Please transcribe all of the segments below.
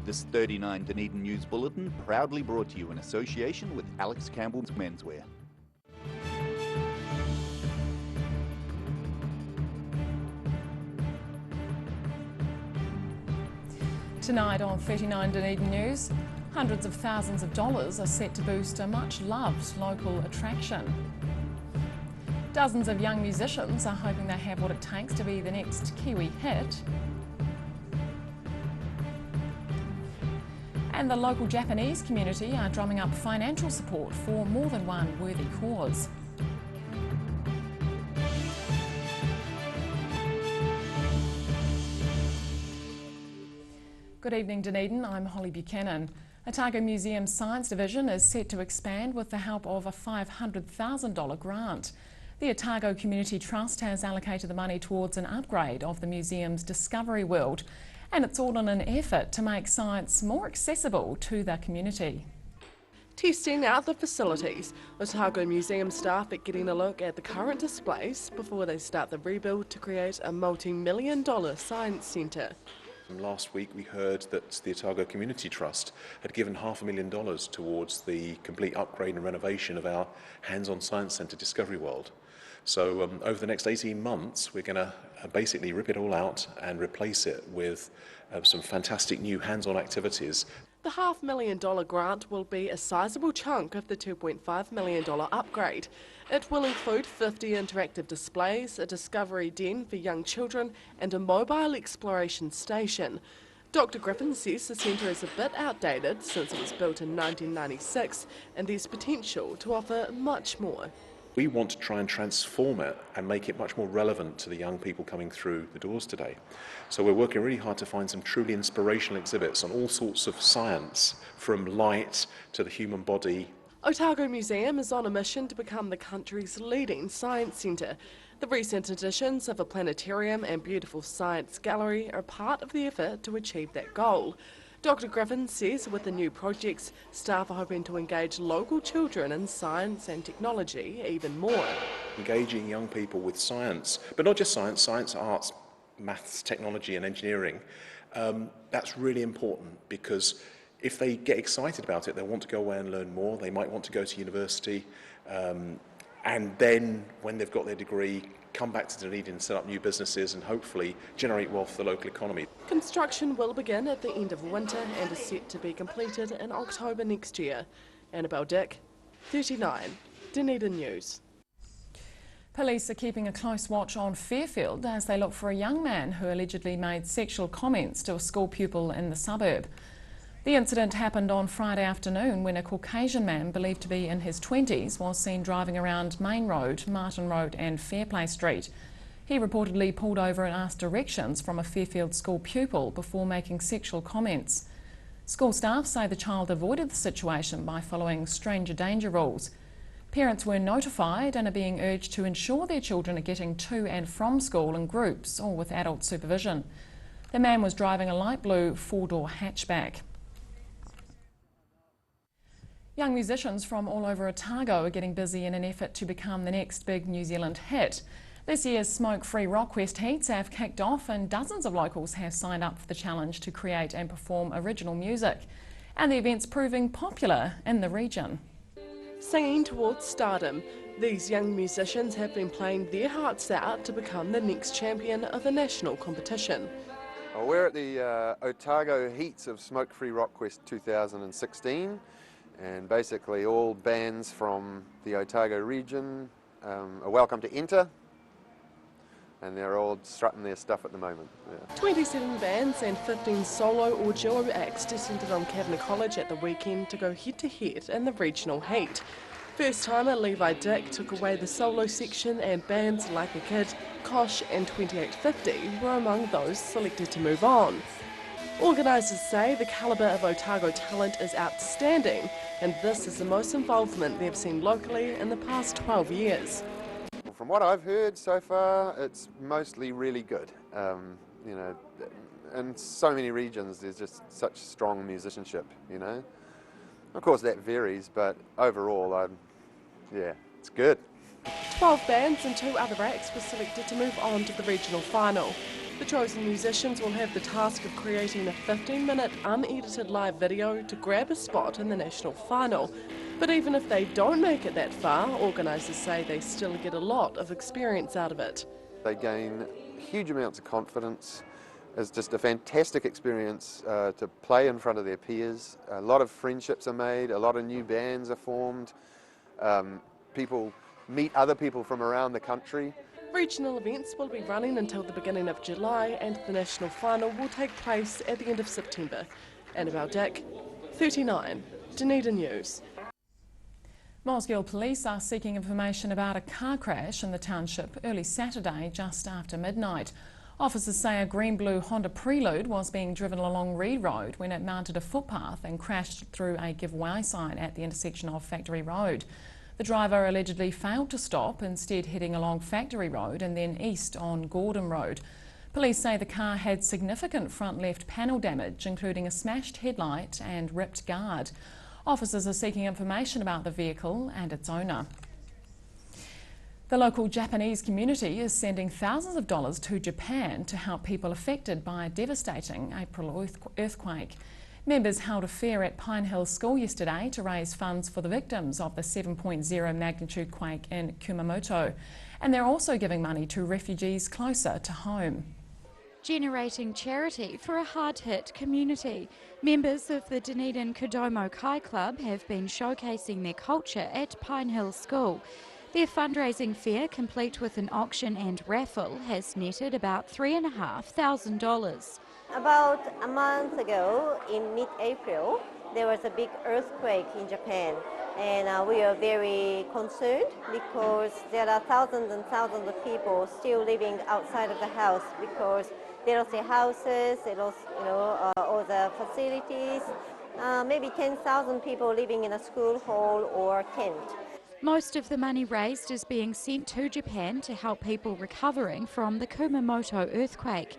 This 39 Dunedin News Bulletin proudly brought to you in association with Alex Campbell's Menswear. Tonight on 39 Dunedin News, hundreds of thousands of dollars are set to boost a much-loved local attraction. Dozens of young musicians are hoping they have what it takes to be the next Kiwi hit. And the local Japanese community are drumming up financial support for more than one worthy cause. Good evening, Dunedin. I'm Holly Buchanan. Otago Museum's Science Division is set to expand with the help of a $500,000 grant. The Otago Community Trust has allocated the money towards an upgrade of the museum's Discovery World, and it's all in an effort to make science more accessible to the community. Testing out the facilities, Otago Museum staff are getting a look at the current displays before they start the rebuild to create a multi-million-dollar science centre. Last week we heard that the Otago Community Trust had given $500,000 towards the complete upgrade and renovation of our hands-on science centre Discovery World. So over the next 18 months we're going to basically rip it all out and replace it with some fantastic new hands-on activities. The $500,000 grant will be a sizable chunk of the $2.5 million upgrade. It will include 50 interactive displays, a discovery den for young children and a mobile exploration station. Dr Griffin says the centre is a bit outdated since it was built in 1996 and there's potential to offer much more. We want to try and transform it and make it much more relevant to the young people coming through the doors today. So we're working really hard to find some truly inspirational exhibits on all sorts of science, from light to the human body. Otago Museum is on a mission to become the country's leading science centre. The recent additions of a planetarium and beautiful science gallery are part of the effort to achieve that goal. Dr Griffin says with the new projects, staff are hoping to engage local children in science and technology even more. Engaging young people with science, but not just science, science, arts, maths, technology and engineering, that's really important because if they get excited about it, they'll want to go away and learn more. They might want to go to university and then when they've got their degree, come back to Dunedin and set up new businesses and hopefully generate wealth for the local economy. Construction will begin at the end of winter and is set to be completed in October next year. Annabelle Dick, 39 Dunedin News. Police are keeping a close watch on Fairfield as they look for a young man who allegedly made sexual comments to a school pupil in the suburb. The incident happened on Friday afternoon when a Caucasian man believed to be in his 20s was seen driving around Main Road, Martin Road and Fairplay Street. He reportedly pulled over and asked directions from a Fairfield school pupil before making sexual comments. School staff say the child avoided the situation by following stranger danger rules. Parents were notified and are being urged to ensure their children are getting to and from school in groups or with adult supervision. The man was driving a light blue four-door hatchback. Young musicians from all over Otago are getting busy in an effort to become the next big New Zealand hit. This year's Smoke-Free Rockquest Heats have kicked off and dozens of locals have signed up for the challenge to create and perform original music. And the event's proving popular in the region. Singing towards stardom, these young musicians have been playing their hearts out to become the next champion of the national competition. Well, we're at the Otago Heats of Smoke-Free Rockquest 2016. And basically all bands from the Otago region are welcome to enter, and they're all strutting their stuff at the moment. Yeah. 27 bands and 15 solo or duo acts descended on Kavanagh College at the weekend to go head-to-head in the regional heat. First-timer Levi Dick took away the solo section and bands Like a Kid, Kosh and 2850 were among those selected to move on. Organisers say the calibre of Otago talent is outstanding and this is the most involvement they've seen locally in the past 12 years. From what I've heard so far, it's mostly really good. You know, in so many regions there's just such strong musicianship, you know. Of course that varies, but overall, yeah, it's good. 12 bands and 2 other acts were selected to move on to the regional final. The chosen musicians will have the task of creating a 15-minute unedited live video to grab a spot in the national final. But even if they don't make it that far, organisers say they still get a lot of experience out of it. They gain huge amounts of confidence. It's just a fantastic experience to play in front of their peers. A lot of friendships are made, a lot of new bands are formed. People meet other people from around the country. Regional events will be running until the beginning of July, and the national final will take place at the end of September. Annabelle Dick, 39, Dunedin News. Mosgiel police are seeking information about a car crash in the township early Saturday just after midnight. Officers say a green-blue Honda Prelude was being driven along Reed Road when it mounted a footpath and crashed through a giveaway sign at the intersection of Factory Road. The driver allegedly failed to stop, instead heading along Factory Road and then east on Gordon Road. Police say the car had significant front left panel damage, including a smashed headlight and ripped guard. Officers are seeking information about the vehicle and its owner. The local Japanese community is sending thousands of dollars to Japan to help people affected by a devastating April earthquake. Members held a fair at Pine Hill School yesterday to raise funds for the victims of the 7.0 magnitude quake in Kumamoto. And they're also giving money to refugees closer to home. Generating charity for a hard-hit community. Members of the Dunedin Kodomo Kai Club have been showcasing their culture at Pine Hill School. Their fundraising fair, complete with an auction and raffle, has netted about $3,500. About a month ago, in mid-April, there was a big earthquake in Japan, and we are very concerned because there are thousands and thousands of people still living outside of the house because they lost their houses, they lost, all the facilities. Maybe 10,000 people living in a school hall or tent. Most of the money raised is being sent to Japan to help people recovering from the Kumamoto earthquake.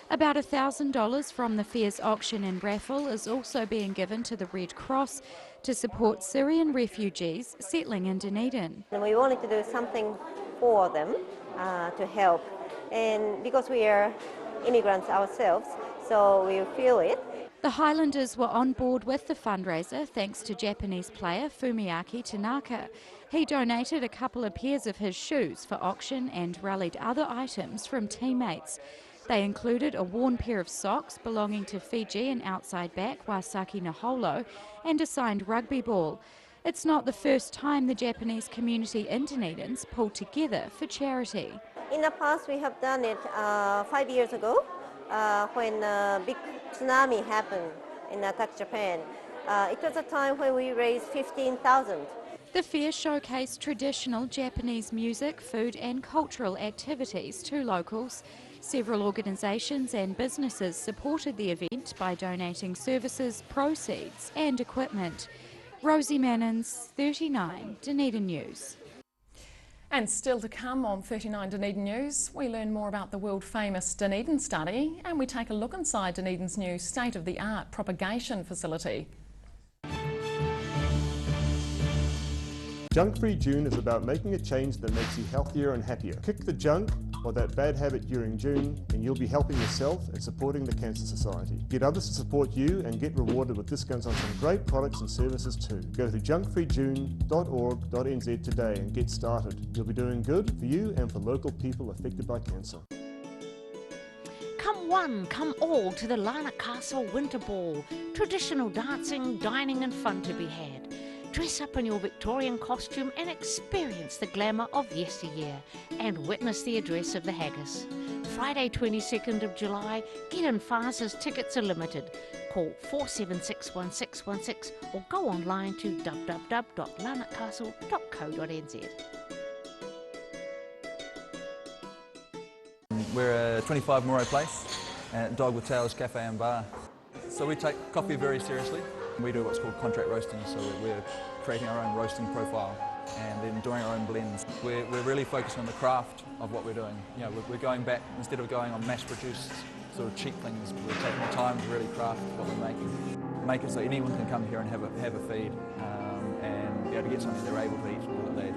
About $1,000 from the fair's auction and raffle is also being given to the Red Cross to support Syrian refugees settling in Dunedin. And we wanted to do something for them to help, and because we are immigrants ourselves, so we feel it. The Highlanders were on board with the fundraiser thanks to Japanese player Fumiaki Tanaka. He donated a couple of pairs of his shoes for auction and rallied other items from teammates. They included a worn pair of socks belonging to Fijian outside back Wasaki Naholo and a signed rugby ball. It's not the first time the Japanese community in Dunedin's pulled together for charity. In the past, we have done it 5 years ago when a big tsunami happened in attack Japan. It was a time when we raised 15,000. The fair showcased traditional Japanese music, food and cultural activities to locals. Several organisations and businesses supported the event by donating services, proceeds and equipment. Rosie Mannins, 39 Dunedin News. And still to come on 39 Dunedin News, we learn more about the world-famous Dunedin study and we take a look inside Dunedin's new state-of-the-art propagation facility. Junk-free June is about making a change that makes you healthier and happier. Kick the junk or that bad habit during June and you'll be helping yourself and supporting the Cancer Society. Get others to support you and get rewarded with discounts on some great products and services too. Go to junkfreejune.org.nz today and get started. You'll be doing good for you and for local people affected by cancer. Come one, come all to the Lana Castle Winter Ball. Traditional dancing, dining and fun to be had. Dress up in your Victorian costume and experience the glamour of yesteryear and witness the address of the haggis. Friday 22nd of July, get in fast as tickets are limited. Call 4761616 or go online to www.lanarkcastle.co.nz. We're a 25 Moreau Place at Dog with Tails Cafe and Bar. So we take coffee very seriously. We do what's called contract roasting, so we're creating our own roasting profile and then doing our own blends. We're really focusing on the craft of what we're doing. We're going back, instead of going on mass-produced sort of cheap things, we're taking the time to really craft what we're making. Make it so anyone can come here and have a feed and be able to get something they're able to eat or that they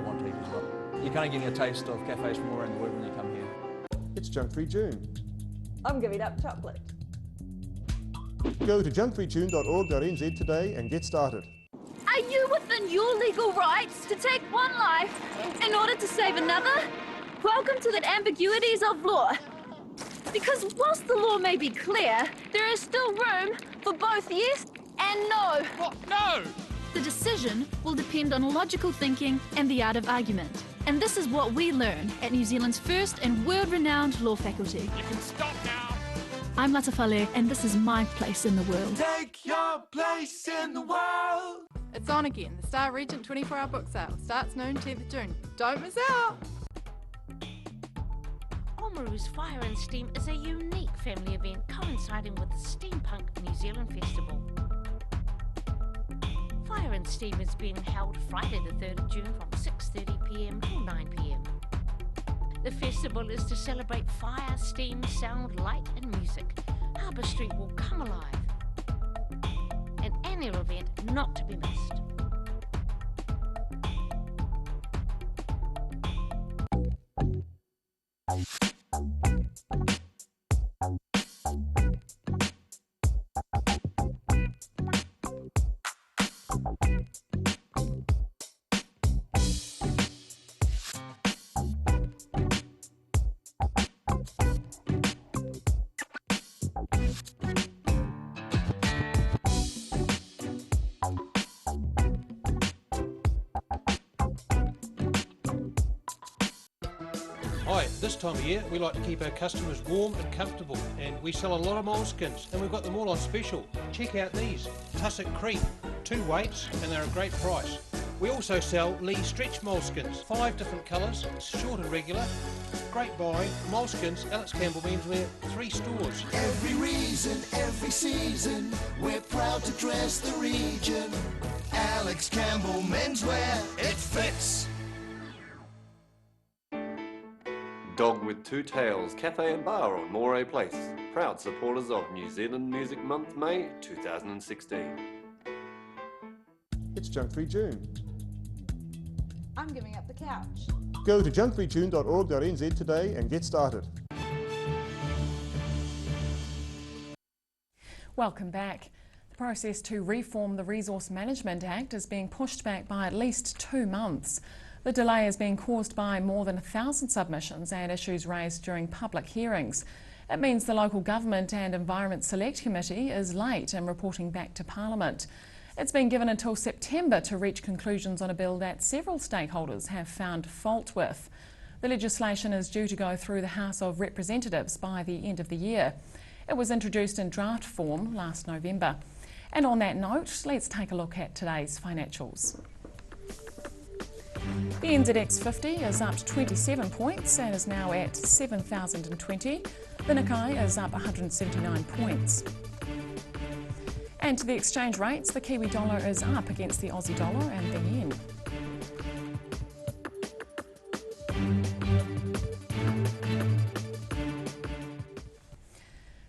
want to eat as well. You're kind of getting a taste of cafes from all around the world when you come here. It's Junk-Free June. I'm giving up chocolate. Go to junkfreejune.org.nz today and get started. Are you within your legal rights to take one life in order to save another? Welcome to the ambiguities of law. Because whilst the law may be clear, there is still room for both yes and no. What? No! The decision will depend on logical thinking and the art of argument. And this is what we learn at New Zealand's first and world-renowned law faculty. You can stop now. I'm Latafale, and this is my place in the world. Take your place in the world. It's on again. The Star Regent 24-hour book sale starts noon 10th June. Don't miss out. Oamaru's Fire and Steam is a unique family event coinciding with the Steampunk New Zealand Festival. Fire and Steam is being held Friday the 3rd of June from 6:30pm till 9pm. The festival is to celebrate fire, steam, sound, light and music. Harbour Street will come alive. An annual event not to be missed. Hi, this time of year we like to keep our customers warm and comfortable, and we sell a lot of moleskins and we've got them all on special. Check out these, Tussock Creek, 2 weights and they're a great price. We also sell Lee stretch moleskins, 5 different colours, short and regular. Great buying, moleskins, Alex Campbell Menswear, 3 stores. Every reason, every season, we're proud to dress the region. Alex Campbell Menswear, it fits. Dog with Two Tails Cafe and Bar on Moray Place. Proud supporters of New Zealand Music Month, May 2016. It's Junk Free June. I'm giving up the couch. Go to junkfreejune.org.nz today and get started. Welcome back. The process to reform the Resource Management Act is being pushed back by at least 2 months. The delay is being caused by more than 1,000 submissions and issues raised during public hearings. It means the Local Government and Environment Select Committee is late in reporting back to Parliament. It's been given until September to reach conclusions on a bill that several stakeholders have found fault with. The legislation is due to go through the House of Representatives by the end of the year. It was introduced in draft form last November. And on that note, let's take a look at today's financials. The NZX 50 is up 27 points and is now at 7,020. The Nikkei is up 179 points. And to the exchange rates, the Kiwi dollar is up against the Aussie dollar and the yen.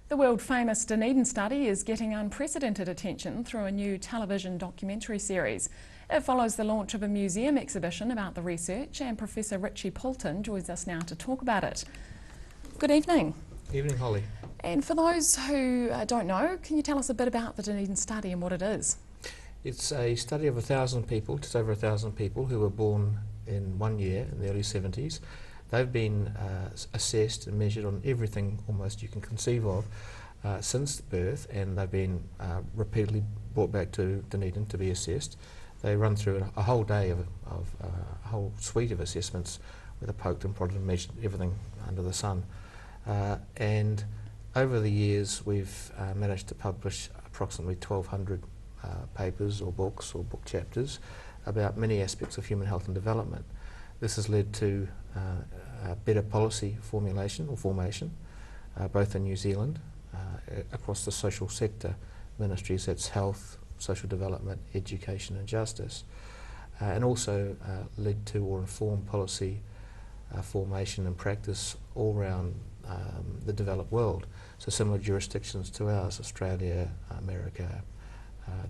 The world-famous Dunedin study is getting unprecedented attention through a new television documentary series. It follows the launch of a museum exhibition about the research, and Professor Richie Poulton joins us now to talk about it. Good evening. Evening, Holly. And for those who don't know, can you tell us a bit about the Dunedin study and what it is? It's a study of 1,000 people, just over 1,000 people who were born in 1 year in the early 70s. They've been assessed and measured on everything almost you can conceive of since birth, and they've been repeatedly brought back to Dunedin to be assessed. They run through a whole day of a whole suite of assessments where they poked and prodded and measured everything under the sun. And over the years we've managed to publish approximately 1,200 papers or books or book chapters about many aspects of human health and development. This has led to better policy formulation or formation, both in New Zealand, across the social sector ministries, that's health, social development, education and justice, and also led to or informed policy formation and practice all around the developed world. So similar jurisdictions to ours, Australia, America,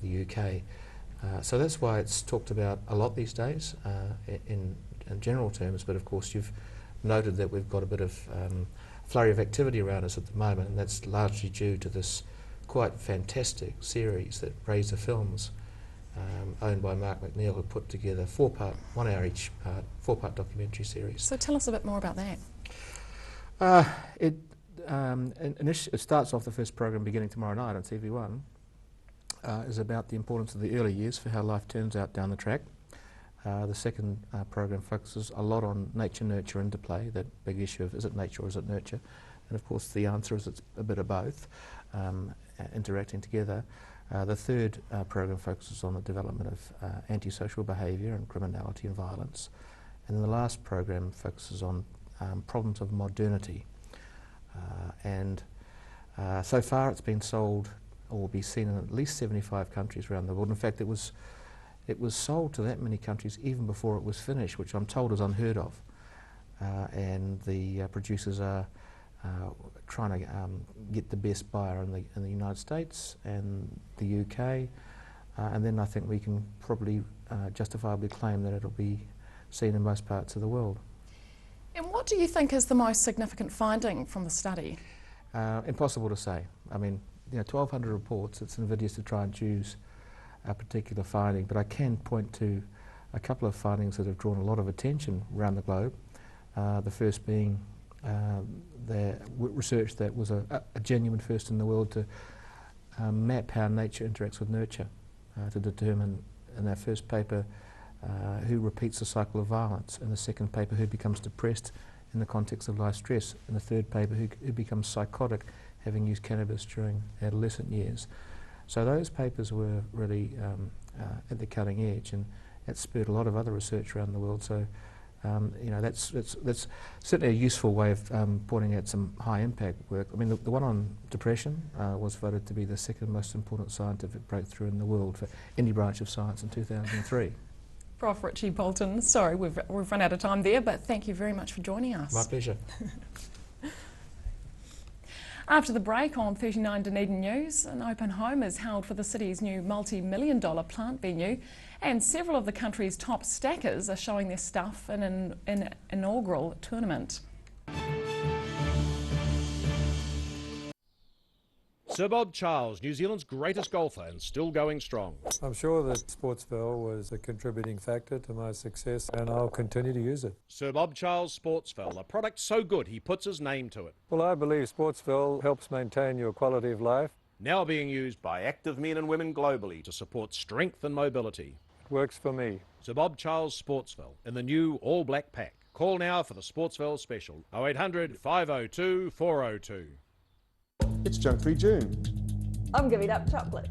the UK. So that's why it's talked about a lot these days in general terms, but of course you've noted that we've got a bit of flurry of activity around us at the moment, and that's largely due to this quite fantastic series that Razor Films, owned by Mark McNeil, have put together 4-part, 1 hour each part, 4-part documentary series. So tell us a bit more about that. It starts off, the first program beginning tomorrow night on TV1, is about the importance of the early years for how life turns out down the track. The second program focuses a lot on nature-nurture interplay, that big issue of is it nature or is it nurture? And of course the answer is it's a bit of both, interacting together. The third program focuses on the development of antisocial behaviour and criminality and violence. And then the last program focuses on problems of modernity. So far it's been sold or will be seen in at least 75 countries around the world. In fact, it was sold to that many countries even before it was finished, which I'm told is unheard of. And the producers are trying to get the best buyer in the United States and the UK, and then I think we can probably justifiably claim that it'll be seen in most parts of the world. And what do you think is the most significant finding from the study? Impossible to say. I mean, 1,200 reports, it's invidious to try and choose a particular finding, but I can point to a couple of findings that have drawn a lot of attention around the globe. The first being the research that was a genuine first in the world to map how nature interacts with nurture, to determine in our first paper who repeats the cycle of violence, in the second paper who becomes depressed in the context of life stress, in the third paper who becomes psychotic having used cannabis during adolescent years. So those papers were really at the cutting edge, and that spurred a lot of other research around the world. So that's certainly a useful way of pointing out some high impact work. I mean, the one on depression was voted to be the second most important scientific breakthrough in the world for any branch of science in 2003. Prof. Richie Bolton, sorry we've run out of time there, but thank you very much for joining us. My pleasure. After the break on 39 Dunedin News, an open home is held for the city's new multi-million-dollar plant venue, and several of the country's top stackers are showing their stuff in an inaugural tournament. Sir Bob Charles, New Zealand's greatest golfer and still going strong. I'm sure that Sportsville was a contributing factor to my success, and I'll continue to use it. Sir Bob Charles Sportsville, a product so good he puts his name to it. Well, I believe Sportsville helps maintain your quality of life. Now being used by active men and women globally to support strength and mobility. It works for me. Sir Bob Charles Sportsville in the new all-black pack. Call now for the Sportsville special, 0800 502 402. It's Junk-Free June. I'm giving up chocolate.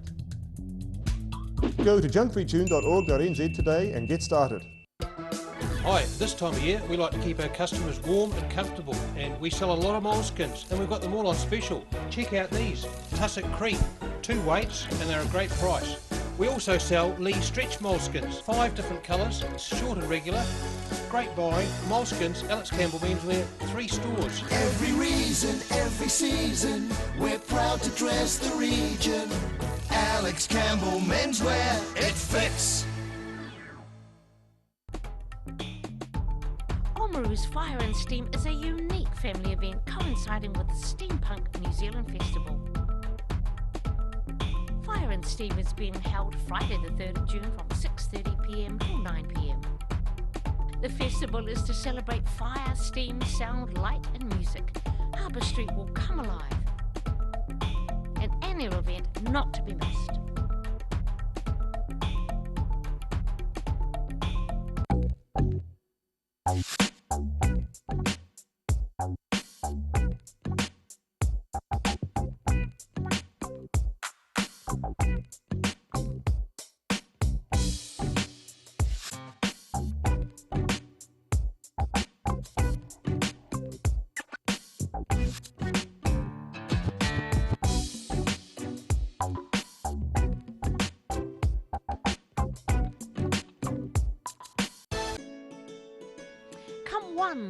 Go to junkfreejune.org.nz today and get started. Hi, this time of year we like to keep our customers warm and comfortable, and we sell a lot of moleskins, and we've got them all on special. Check out these, Tussock Creek, 2 weights, and they're a great price. We also sell Lee stretch moleskins, 5 different colours, short and regular. Great buying, moleskins, Alex Campbell Menswear, 3 stores. Every reason, every season, we're proud to dress the region. Alex Campbell Menswear, it fits. Oamaru's Fire and Steam is a unique family event coinciding with the Steampunk New Zealand Festival. Fire and Steam is being held Friday the 3rd of June from 6:30 p.m. till 9 p.m. The festival is to celebrate fire, steam, sound, light and music. Harbour Street will come alive. An annual event not to be missed.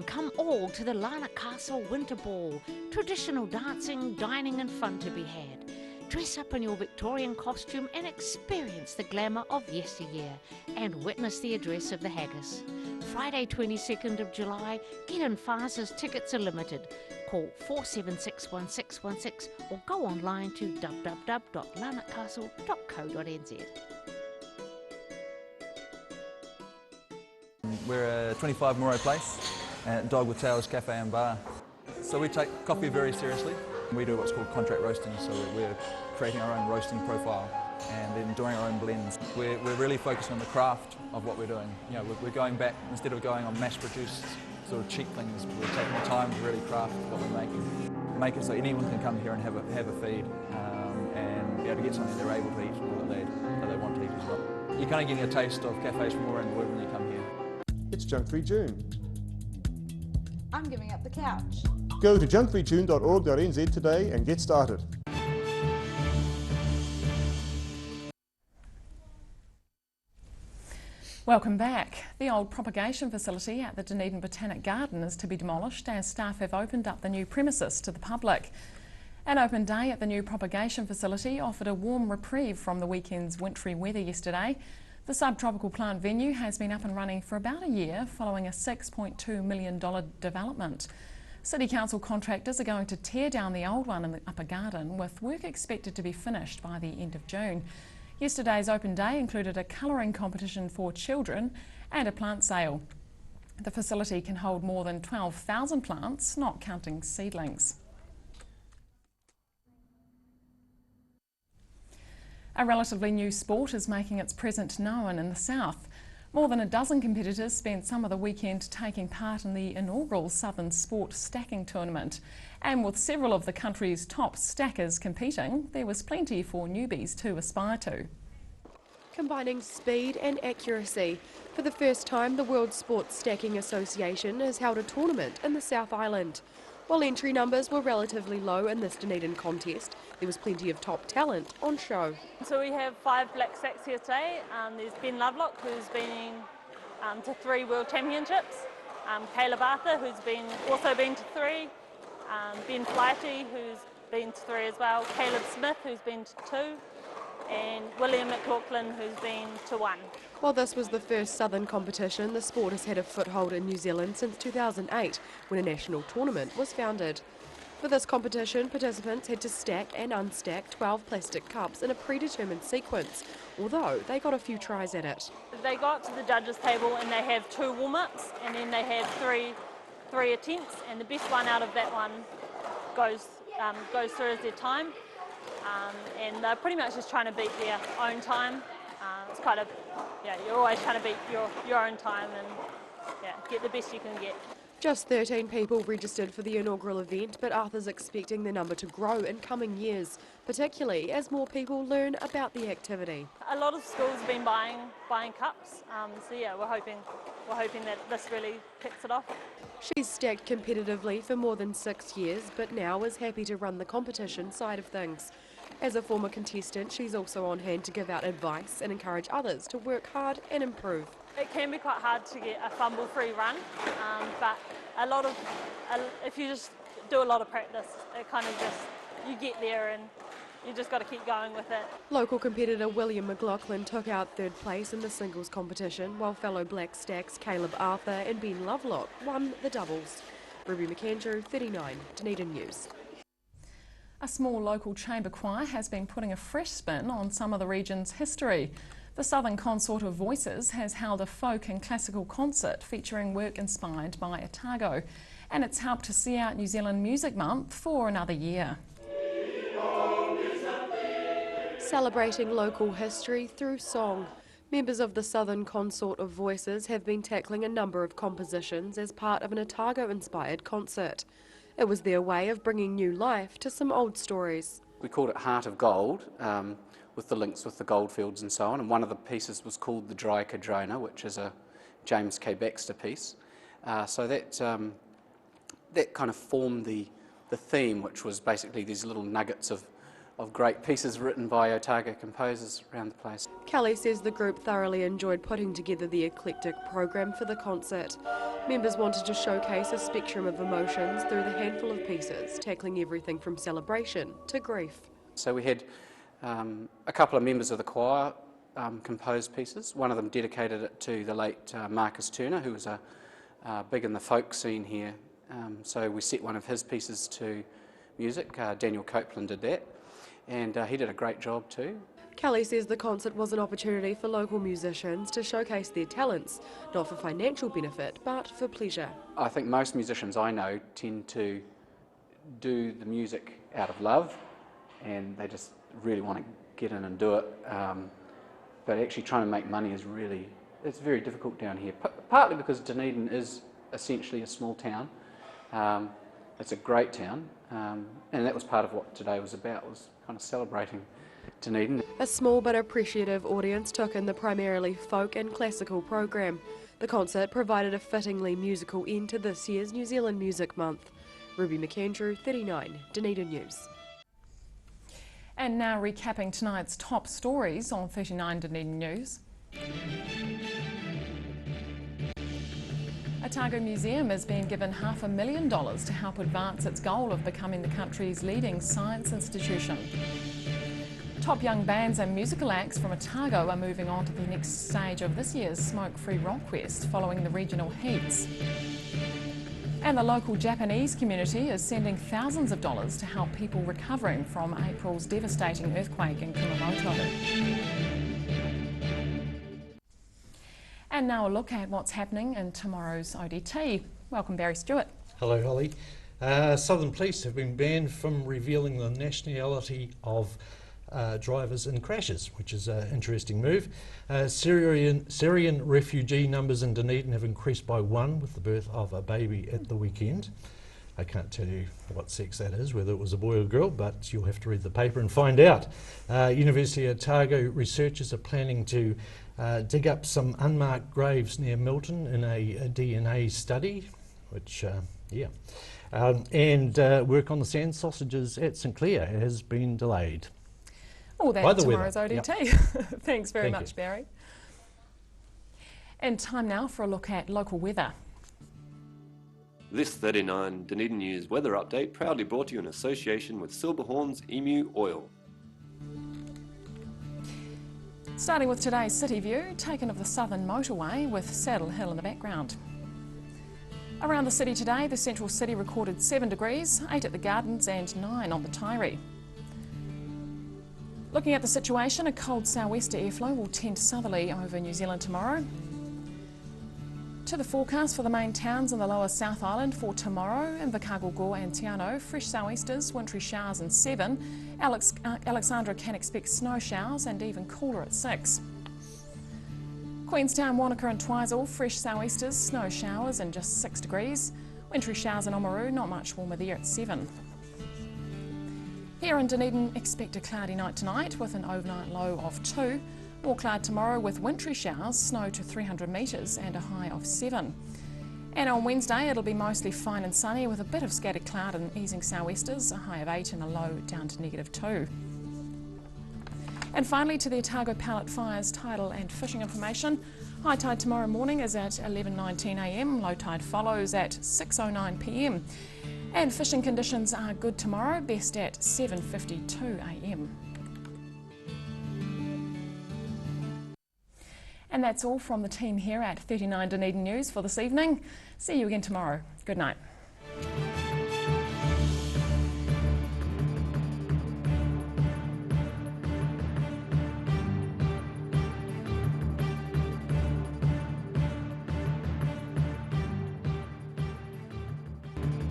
Come all to the Lana Castle Winter Ball. Traditional dancing, dining and fun to be had. Dress up in your Victorian costume and experience the glamour of yesteryear and witness the address of the haggis. Friday 22nd of July, get in fast as tickets are limited. call 4761616 or go online to www.larnakcastle.co.nz. We're a 25 Moray Place, Dog with Tails Cafe and Bar. So we take coffee very seriously. We do what's called contract roasting, so we're creating our own roasting profile and then doing our own blends. We're really focused on the craft of what we're doing. You know, we're going back, instead of going on mass-produced sort of cheap things, we're taking the time to really craft what we're making. Make it so anyone can come here and have a feed and be able to get something they're able to eat or that they want to eat as well. You're kind of getting a taste of cafes from all around the world when you come here. It's Junk-Free June. I'm giving up the couch. Go to junkfreejune.org.nz today and get started. Welcome back. The old propagation facility at the Dunedin Botanic Garden is to be demolished as staff have opened up the new premises to the public. An open day at the new propagation facility offered a warm reprieve from the weekend's wintry weather yesterday. The subtropical plant venue has been up and running for about a year following a $6.2 million development. City Council contractors are going to tear down the old one in the upper garden, with work expected to be finished by the end of June. Yesterday's open day included a colouring competition for children and a plant sale. The facility can hold more than 12,000 plants, not counting seedlings. A relatively new sport is making its presence known in the south. More than a dozen competitors spent some of the weekend taking part in the inaugural Southern Sport Stacking Tournament. And with several of the country's top stackers competing, there was plenty for newbies to aspire to. Combining speed and accuracy. For the first time, the World Sports Stacking Association has held a tournament in the South Island. While entry numbers were relatively low in this Dunedin contest, there was plenty of top talent on show. So we have 5 black stacks here today. There's Ben Lovelock, who's been to 3 World Championships, Caleb Arthur, who's also been to 3, Ben Flighty, who's been to 3 as well, Caleb Smith, who's been to 2, and William McLaughlin, who's been to 1. While this was the first Southern competition, the sport has had a foothold in New Zealand since 2008, when a national tournament was founded. For this competition, participants had to stack and unstack 12 plastic cups in a predetermined sequence, although they got a few tries at it. They got to the judges' table and they have 2 warm-ups, and then they have three attempts, and the best one out of that one goes through as their time. And they're pretty much just trying to beat their own time. It's kind of, you're always trying to beat your own time and get the best you can get. Just 13 people registered for the inaugural event, but Arthur's expecting the number to grow in coming years, particularly as more people learn about the activity. A lot of schools have been buying cups, so we're hoping that this really kicks it off. She's stacked competitively for more than 6 years, but now is happy to run the competition side of things. As a former contestant, she's also on hand to give out advice and encourage others to work hard and improve. It can be quite hard to get a fumble-free run, but if you just do a lot of practice, it kind of just, you get there and you just got to keep going with it. Local competitor William McLaughlin took out 3rd place in the singles competition, while fellow black stacks Caleb Arthur and Ben Lovelock won the doubles. Ruby McAndrew, 39, Dunedin News. A small local chamber choir has been putting a fresh spin on some of the region's history. The Southern Consort of Voices has held a folk and classical concert featuring work inspired by Otago, and it's helped to see out New Zealand Music Month for another year. Celebrating local history through song. Members of the Southern Consort of Voices have been tackling a number of compositions as part of an Otago-inspired concert. It was their way of bringing new life to some old stories. We called it Heart of Gold, with the links with the goldfields and so on, and one of the pieces was called The Dry Cadrona, which is a James K. Baxter piece. So that kind of formed the theme, which was basically these little nuggets of great pieces written by Otago composers around the place. Kelly says the group thoroughly enjoyed putting together the eclectic program for the concert. Members wanted to showcase a spectrum of emotions through the handful of pieces, tackling everything from celebration to grief. So we had a couple of members of the choir compose pieces. One of them dedicated it to the late Marcus Turner, who was big in the folk scene here So we set one of his pieces to music. Daniel Copeland did that, and he did a great job too. Kelly says the concert was an opportunity for local musicians to showcase their talents, not for financial benefit, but for pleasure. I think most musicians I know tend to do the music out of love, and they just really want to get in and do it. But actually trying to make money is it's very difficult down here, partly because Dunedin is essentially a small town. It's a great town, and that was part of what today was about, was kind of celebrating Dunedin. A small but appreciative audience took in the primarily folk and classical program. The concert provided a fittingly musical end to this year's New Zealand Music Month. Ruby McAndrew, 39, Dunedin News. And now recapping tonight's top stories on 39 Dunedin News. Otago Museum is being given $500,000 to help advance its goal of becoming the country's leading science institution. Top young bands and musical acts from Otago are moving on to the next stage of this year's Smoke-Free Rockquest following the regional heats. And the local Japanese community is sending thousands of dollars to help people recovering from April's devastating earthquake in Kumamoto. And now a look at what's happening in tomorrow's ODT. Welcome, Barry Stewart. Hello, Holly. Southern Police have been banned from revealing the nationality of drivers in crashes, which is an interesting move. Syrian refugee numbers in Dunedin have increased by 1 with the birth of a baby at the weekend. I can't tell you what sex that is, whether it was a boy or girl, but you'll have to read the paper and find out. University of Otago researchers are planning to dig up some unmarked graves near Milton in a DNA study, which, and work on the sand sausages at St Clair has been delayed. All that tomorrow's weather. ODT. Yep. Thanks very much, Barry. And time now for a look at local weather. This 39 Dunedin News weather update proudly brought to you in association with Silverhorn's Emu Oil. Starting with today's city view, taken of the southern motorway with Saddle Hill in the background. Around the city today, the central city recorded 7 degrees, 8 at the Gardens and 9 on the Taieri. Looking at the situation, a cold sou'wester airflow will tend southerly over New Zealand tomorrow. To the forecast for the main towns in the lower South Island for tomorrow, Invercargill, Gore and Te Anau, fresh sou'westers, wintry showers and 7. Alexandra can expect snow showers and even cooler at 6. Queenstown, Wanaka and Twizel, fresh sou'westers, snow showers and just 6 degrees. Wintry showers in Oamaru, not much warmer there at 7. Here in Dunedin, expect a cloudy night tonight with an overnight low of 2. More cloud tomorrow with wintry showers, snow to 300 metres and a high of 7. And on Wednesday it'll be mostly fine and sunny with a bit of scattered cloud and easing sou'westers, a high of 8 and a low down to -2. And finally to the Otago Pallet Fires tidal and fishing information. High tide tomorrow morning is at 11:19 a.m, low tide follows at 6:09 p.m. And fishing conditions are good tomorrow, best at 7:52 a.m. And that's all from the team here at 39 Dunedin News for this evening. See you again tomorrow. Good night.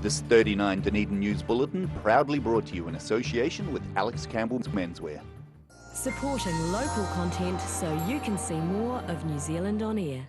This 39 Dunedin News Bulletin proudly brought to you in association with Alex Campbell's Menswear. Supporting local content so you can see more of New Zealand on air.